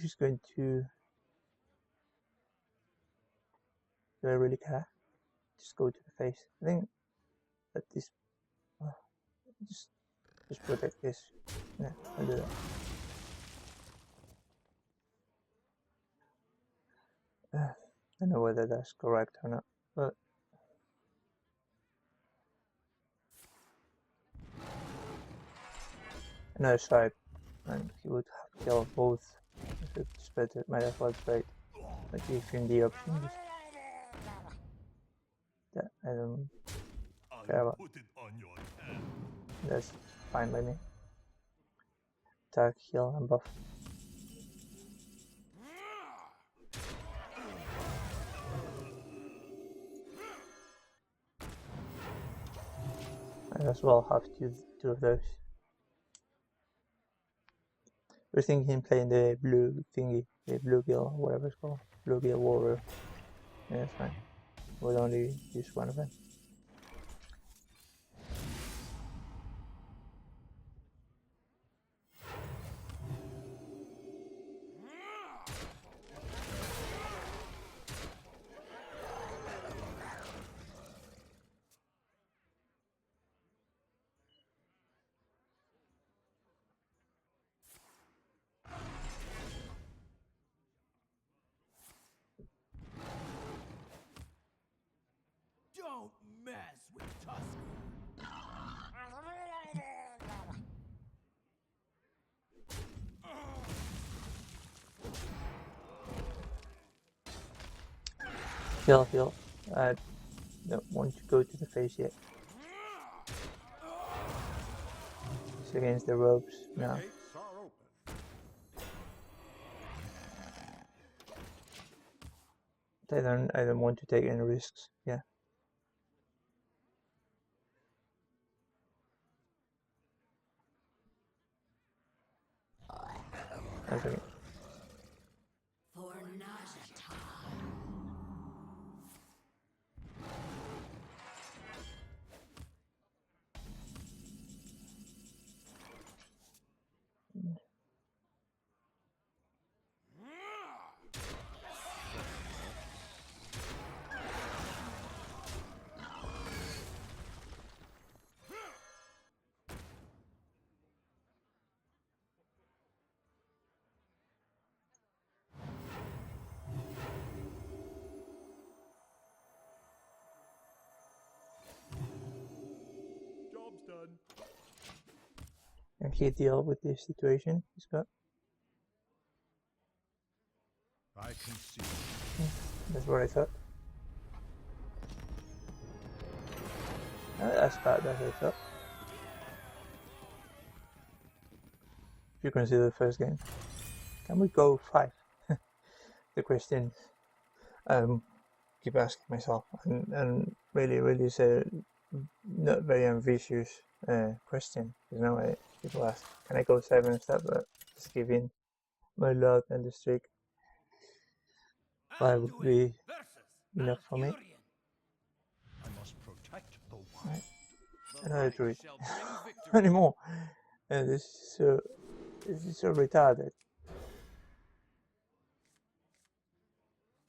She's going to. Do I really care? Just go to the face. I think that this. Just protect this. Yeah, I'll do that. I don't know whether that's correct or not, but another swipe, and he would have killed both. If it's better, might as well trade. Like give him the option. Just that I don't care I'll about. put it on your hand. That's fine by me. Attack, heal, and buff. I as well have two of those. We're thinking playing the blue thingy, the bluegill, whatever it's called, bluegill warrior. Yeah, that's fine. We'll only use one of them. Don't mess with Tusk. Heal. I don't want to go to the face yet. It's against the ropes now. Gates are open. I don't want to take any risks. Yeah. That's okay. For Najata. Job's done. And he deal with this situation he's got. I can see. That's what I thought. That's bad as I thought. If you consider the first game. Can we go 5? The question keep asking myself, and really is a not very ambitious question. You know, people ask, can I go 7 and stuff? But just giving my luck and the streak, 5 would be enough for me. I must protect the wild. Right. The Another light druid. shall bring victory. Not anymore. And this is so retarded.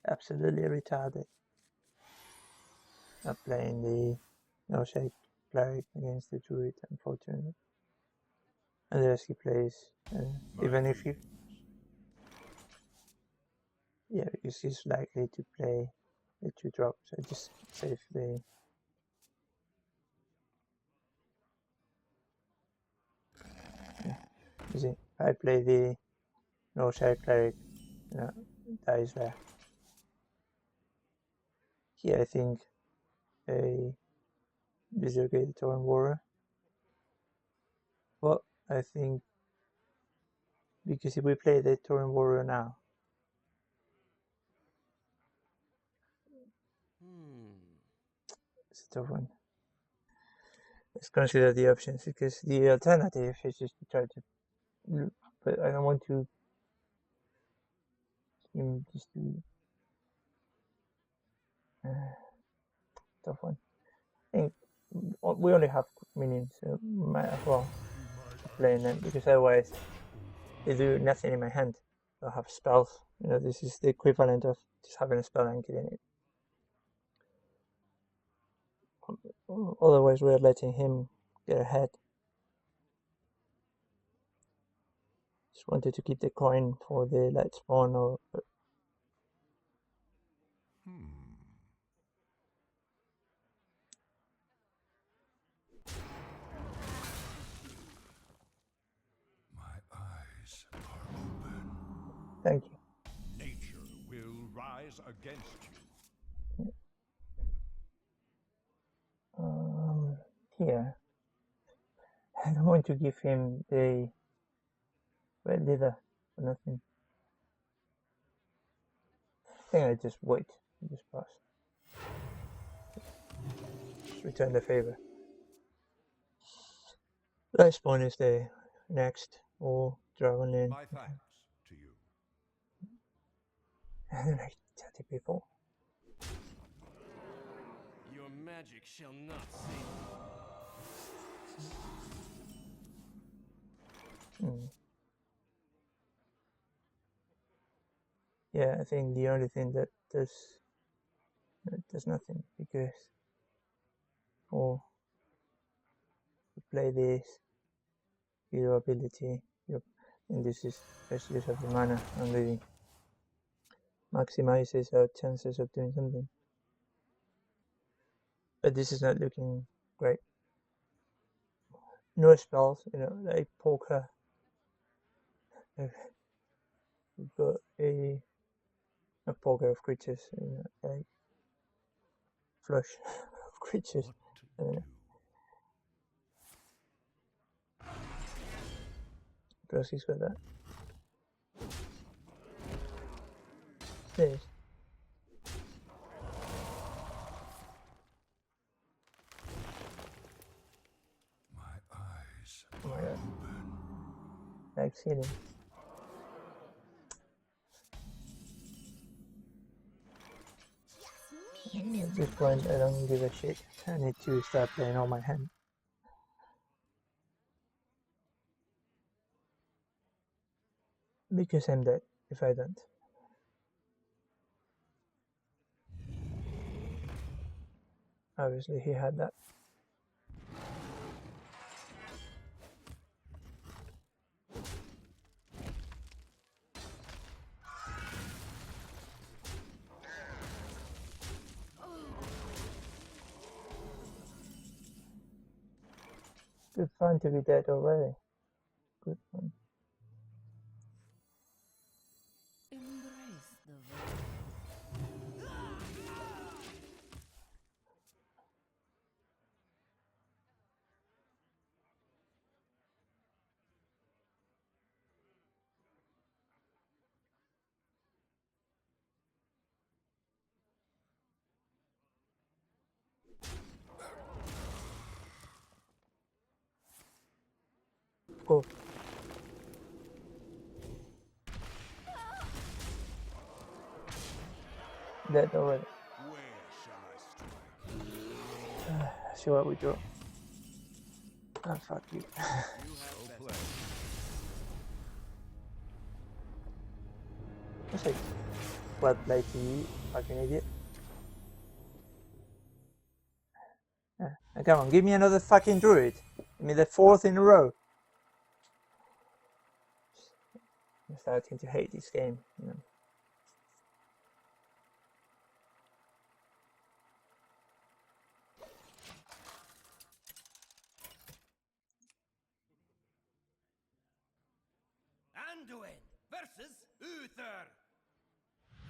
Absolutely retarded. Not playing the no shake cleric against the druid, unfortunately. Unless he plays, even if you, yeah, because he's likely to play the 2 drops. I just save the. Yeah. You see, I play the no shake cleric, you know, dies there. Here, I think a dislocated Torrent Warrior. Well, I think because if we play the Torrent Warrior now, it's a tough one. Let's consider the options because the alternative is just to try to, but I don't want to him just to tough one. I think we only have minions, so might as well playing them because otherwise they do nothing in my hand. I have spells. You know, this is the equivalent of just having a spell and killing it. Otherwise, we're letting him get ahead. Just wanted to keep the coin for the light spawn or. My eyes are open. Thank you. Nature will rise against you. Here, I don't want to give him the red leather for nothing. I think I just wait. Just pass. Just return the favor. Respawn is the next, or Dragon Lane. My thanks to you. And like 30 people. Your magic shall not save me. Mm. Yeah, I think the only thing that does nothing, because you play this, your ability, and this is best use of the mana, and really maximizes our chances of doing something. But this is not looking great. No spells, like poker. We've got a poker of creatures, like flush of creatures. What to do? Grossy's got that. This. My eyes Oh my are god. open. Like ceiling. At this point, I don't give a shit. I need to start playing all my hand. Because I'm dead if I don't. Obviously, he had that. Good fun to be dead already. Good fun. Embrace the void. Cool. Dead already. Where shall I strike? See what we draw. Oh, fuck you. You have So best. play. What's it? What play to you, fucking idiot? Come on, give me another fucking druid. Give me the 4th in a row. I'm starting to hate this game. Anduin versus Uther.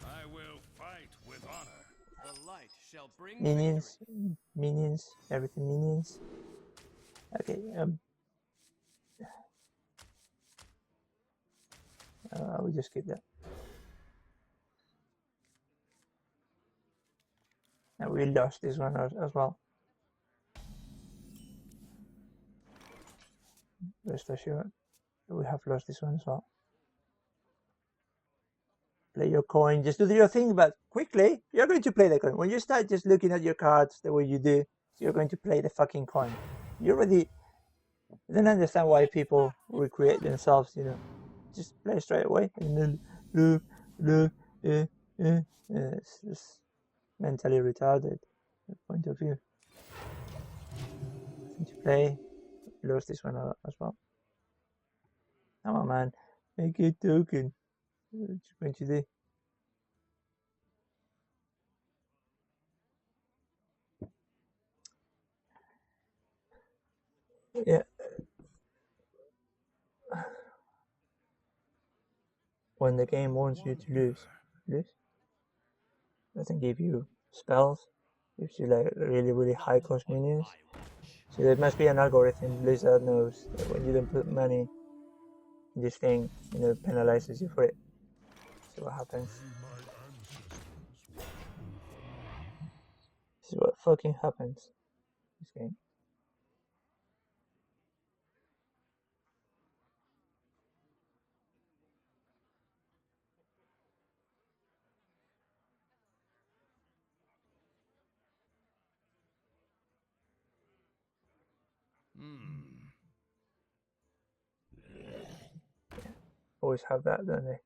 I will fight with honor. The light shall bring Minions, victory. minions, everything minions. Okay, I will just keep that. And we lost this one as well. Rest assured, we have lost this one as well. Play your coin, just do your thing, but quickly, you're going to play the coin. When you start just looking at your cards the way you do, you're going to play the fucking coin. You already don't understand why people recreate themselves, just play straight away and then it's just mentally retarded point of view. Nothing to play. Lost this one as well. Come on, man, make a token. What you going to do? Yeah, when the game wants you to lose. Doesn't give you spells. Gives you like really high cost minions. So there must be an algorithm Blizzard knows that when you don't put money in this thing, penalizes you for it. See what happens. This is what fucking happens. This game. Always have that, don't they?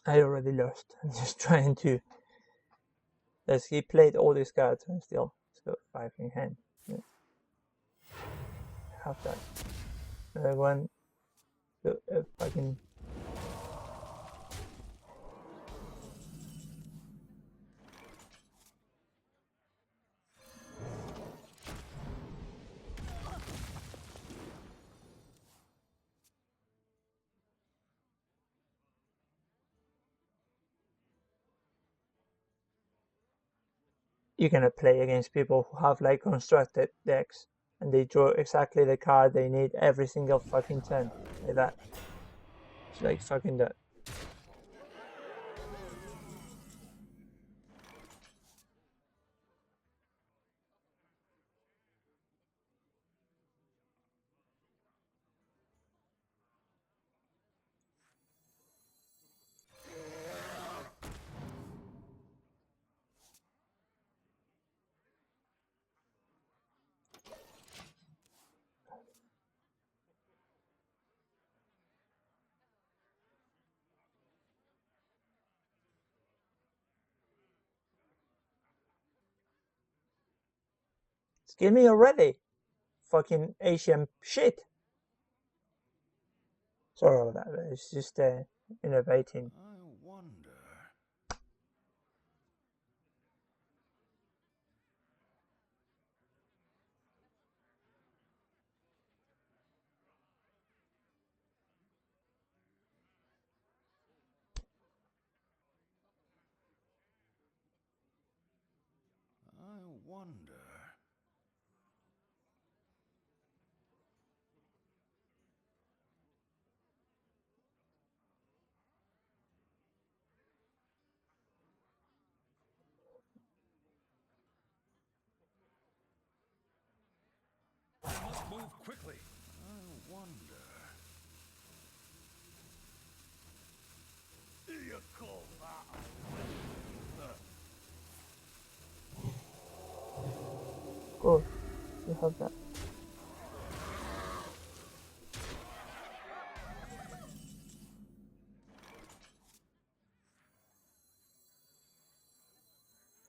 I already lost. I'm just trying to. As he played all these cards and still got 5 in hand. Yeah. Have that. Another one. So, fucking. You cannot play against people who have like constructed decks and they draw exactly the card they need every single fucking turn. Like that. It's like fucking that. Kill me already. Fucking Asian shit. Sorry about that, but it's just innovating. I wonder. I wonder. I must move quickly. I wonder. You call that? Of course, you have that.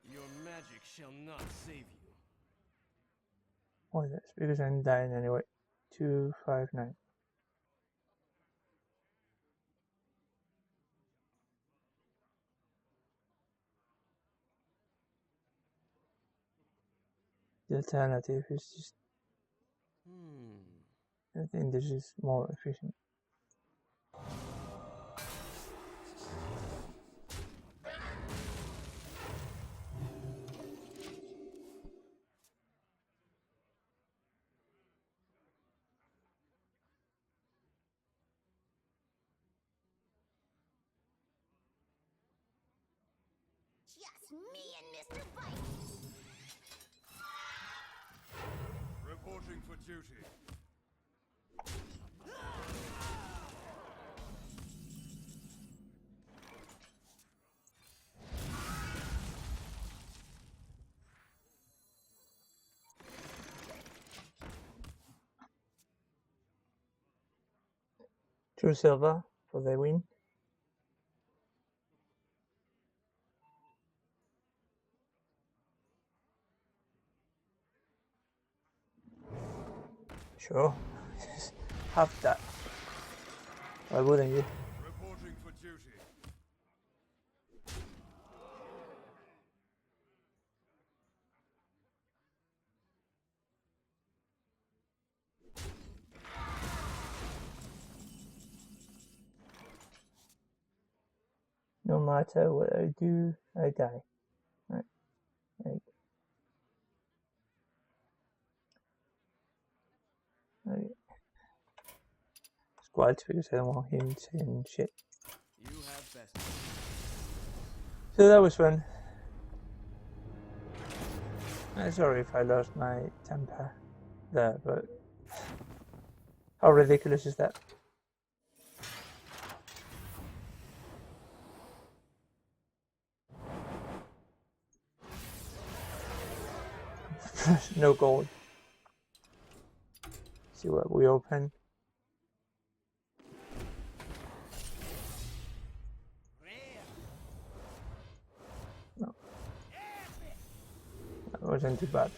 Your magic shall not save you. Oh, that's because I'm dying anyway. 259. The alternative is just. I think this is more efficient. Just me and Mr. Bite. Reporting for duty. True silver for the win. Sure. Have that. Why wouldn't you? Reporting for duty. No matter what I do, I die. Right. Right. Right. squads because I don't want him saying shit. You have best. So that was fun. I'm sorry if I lost my temper there, but how ridiculous is that? No gold. See what we open. No. That wasn't too bad.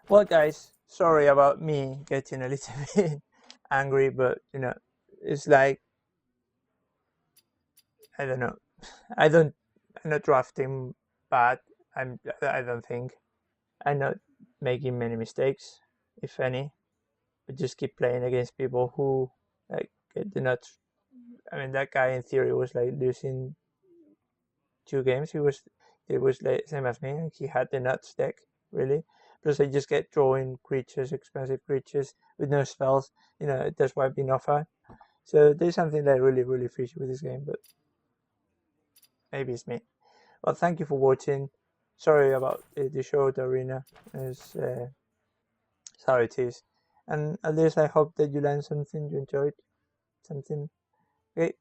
Well, guys, sorry about me getting a little bit angry, but you know, it's like I don't know. I'm not drafting bad. I don't think. I'm not making many mistakes, if any. But just keep playing against people who like do not. I mean, that guy in theory was like losing 2 games. It was like same as me. He had the nuts deck really. Plus, I just get drawing creatures, expensive creatures with no spells. You know, that's why I've been offered. So there's something that I really fishy with this game, but maybe it's me. Well, thank you for watching. Sorry about the short arena. It's how it is. And at least I hope that you learned something, you enjoyed something. Okay.